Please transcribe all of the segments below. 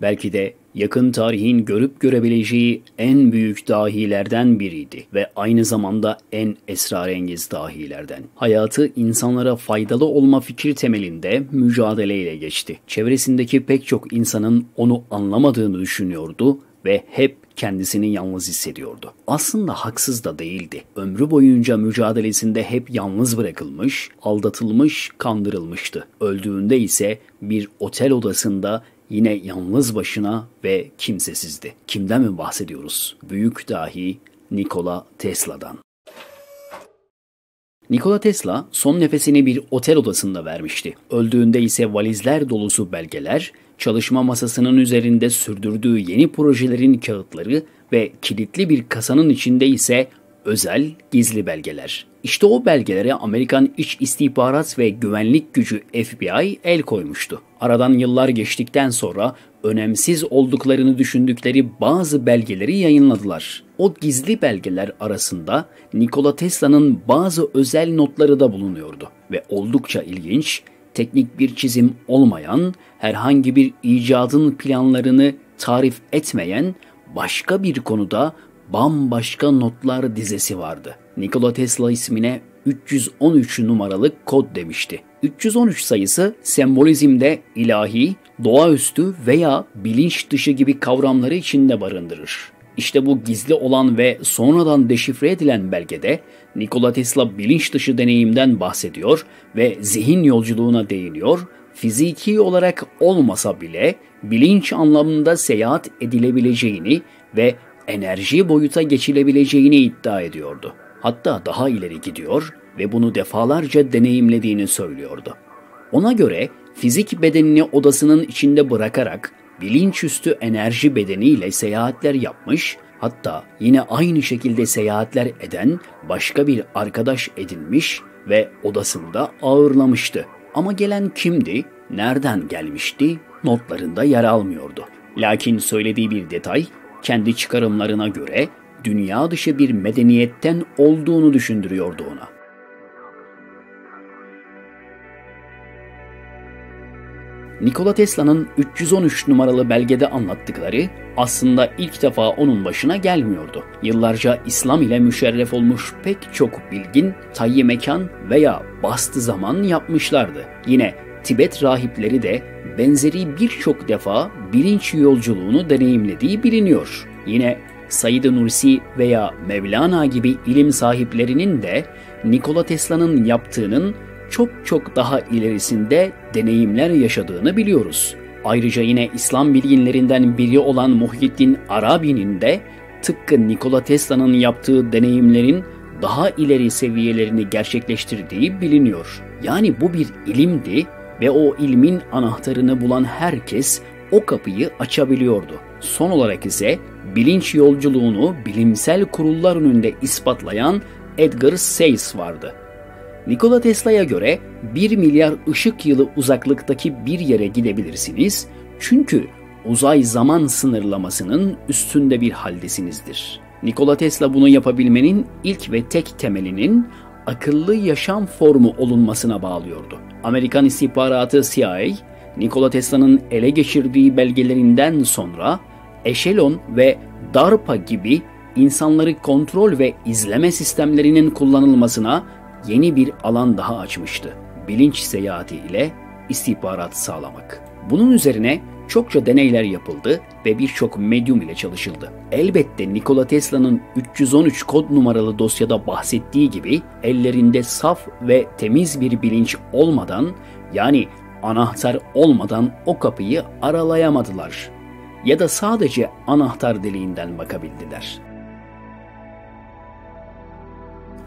Belki de yakın tarihin görüp görebileceği en büyük dahilerden biriydi ve aynı zamanda en esrarengiz dahilerden. Hayatı insanlara faydalı olma fikri temelinde mücadeleyle geçti. Çevresindeki pek çok insanın onu anlamadığını düşünüyordu ve hep kendisini yalnız hissediyordu. Aslında haksız da değildi. Ömrü boyunca mücadelesinde hep yalnız bırakılmış, aldatılmış, kandırılmıştı. Öldüğünde ise bir otel odasında yine yalnız başına ve kimsesizdi. Kimden mi bahsediyoruz? Büyük dahi Nikola Tesla'dan. Nikola Tesla son nefesini bir otel odasında vermişti. Öldüğünde ise valizler dolusu belgeler, çalışma masasının üzerinde sürdürdüğü yeni projelerin kağıtları ve kilitli bir kasanın içinde ise özel, gizli belgeler. İşte o belgelere Amerikan İç İstihbarat ve Güvenlik Gücü FBI el koymuştu. Aradan yıllar geçtikten sonra önemsiz olduklarını düşündükleri bazı belgeleri yayınladılar. O gizli belgeler arasında Nikola Tesla'nın bazı özel notları da bulunuyordu ve oldukça ilginç, teknik bir çizim olmayan, herhangi bir icadın planlarını tarif etmeyen başka bir konuda bambaşka notlar dizesi vardı. Nikola Tesla ismine 313 numaralı kod demişti. 313 sayısı sembolizmde ilahi, doğaüstü veya bilinç dışı gibi kavramları içinde barındırır. İşte bu gizli olan ve sonradan deşifre edilen belgede Nikola Tesla bilinç dışı deneyimden bahsediyor ve zihin yolculuğuna değiniyor, fiziki olarak olmasa bile bilinç anlamında seyahat edilebileceğini ve enerji boyuta geçilebileceğini iddia ediyordu. Hatta daha ileri gidiyor ve bunu defalarca deneyimlediğini söylüyordu. Ona göre fizik bedenini odasının içinde bırakarak bilinçüstü enerji bedeniyle seyahatler yapmış, hatta yine aynı şekilde seyahatler eden başka bir arkadaş edinmiş ve odasında ağırlamıştı. Ama gelen kimdi, nereden gelmişti, notlarında yer almıyordu. Lakin söylediği bir detay, kendi çıkarımlarına göre dünya dışı bir medeniyetten olduğunu düşündürüyordu ona. Nikola Tesla'nın 313 numaralı belgede anlattıkları aslında ilk defa onun başına gelmiyordu. Yıllarca İslam ile müşerref olmuş pek çok bilgin tayyi mekan veya bastı zaman yapmışlardı. Yine Tibet rahipleri de benzeri birçok defa bilinç yolculuğunu deneyimlediği biliniyor. Yine Said-i Nursi veya Mevlana gibi ilim sahiplerinin de Nikola Tesla'nın yaptığının çok daha ilerisinde deneyimler yaşadığını biliyoruz. Ayrıca yine İslam bilginlerinden biri olan Muhyiddin Arabi'nin de tıpkı Nikola Tesla'nın yaptığı deneyimlerin daha ileri seviyelerini gerçekleştirdiği biliniyor. Yani bu bir ilimdi ve o ilmin anahtarını bulan herkes o kapıyı açabiliyordu. Son olarak ise bilinç yolculuğunu bilimsel kurullar önünde ispatlayan Edgar Sayce vardı. Nikola Tesla'ya göre 1 milyar ışık yılı uzaklıktaki bir yere gidebilirsiniz çünkü uzay zaman sınırlamasının üstünde bir haldesinizdir. Nikola Tesla bunu yapabilmenin ilk ve tek temelinin akıllı yaşam formu olunmasına bağlıyordu. Amerikan istihbaratı CIA, Nikola Tesla'nın ele geçirdiği belgelerinden sonra Echelon ve DARPA gibi insanları kontrol ve izleme sistemlerinin kullanılmasına yeni bir alan daha açmıştı. Bilinç seyahati ile istihbarat sağlamak. Bunun üzerine çokça deneyler yapıldı ve birçok medyum ile çalışıldı. Elbette Nikola Tesla'nın 313 kod numaralı dosyada bahsettiği gibi ellerinde saf ve temiz bir bilinç olmadan, yani anahtar olmadan o kapıyı aralayamadılar ya da sadece anahtar deliğinden bakabildiler.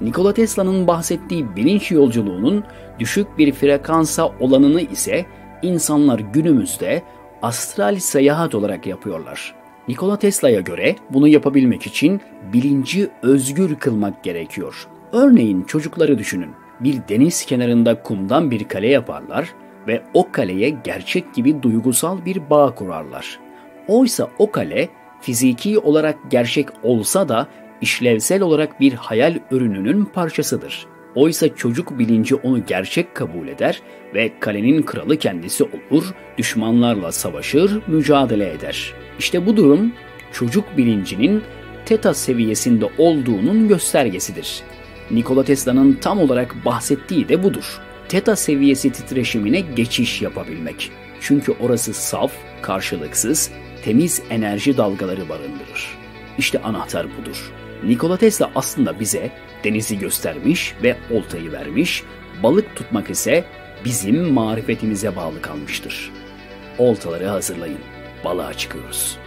Nikola Tesla'nın bahsettiği bilinç yolculuğunun düşük bir frekansa olanını ise insanlar günümüzde astral seyahat olarak yapıyorlar. Nikola Tesla'ya göre bunu yapabilmek için bilinci özgür kılmak gerekiyor. Örneğin çocukları düşünün. Bir deniz kenarında kumdan bir kale yaparlar ve o kaleye gerçek gibi duygusal bir bağ kurarlar. Oysa o kale fiziki olarak gerçek olsa da işlevsel olarak bir hayal ürününün parçasıdır. Oysa çocuk bilinci onu gerçek kabul eder ve kalenin kralı kendisi olur, düşmanlarla savaşır, mücadele eder. İşte bu durum çocuk bilincinin teta seviyesinde olduğunun göstergesidir. Nikola Tesla'nın tam olarak bahsettiği de budur. Teta seviyesi titreşimine geçiş yapabilmek. Çünkü orası saf, karşılıksız, temiz enerji dalgaları barındırır. İşte anahtar budur. Nikola Tesla aslında bize denizi göstermiş ve oltayı vermiş, balık tutmak ise bizim marifetimize bağlı kalmıştır. Oltaları hazırlayın, balığa çıkıyoruz.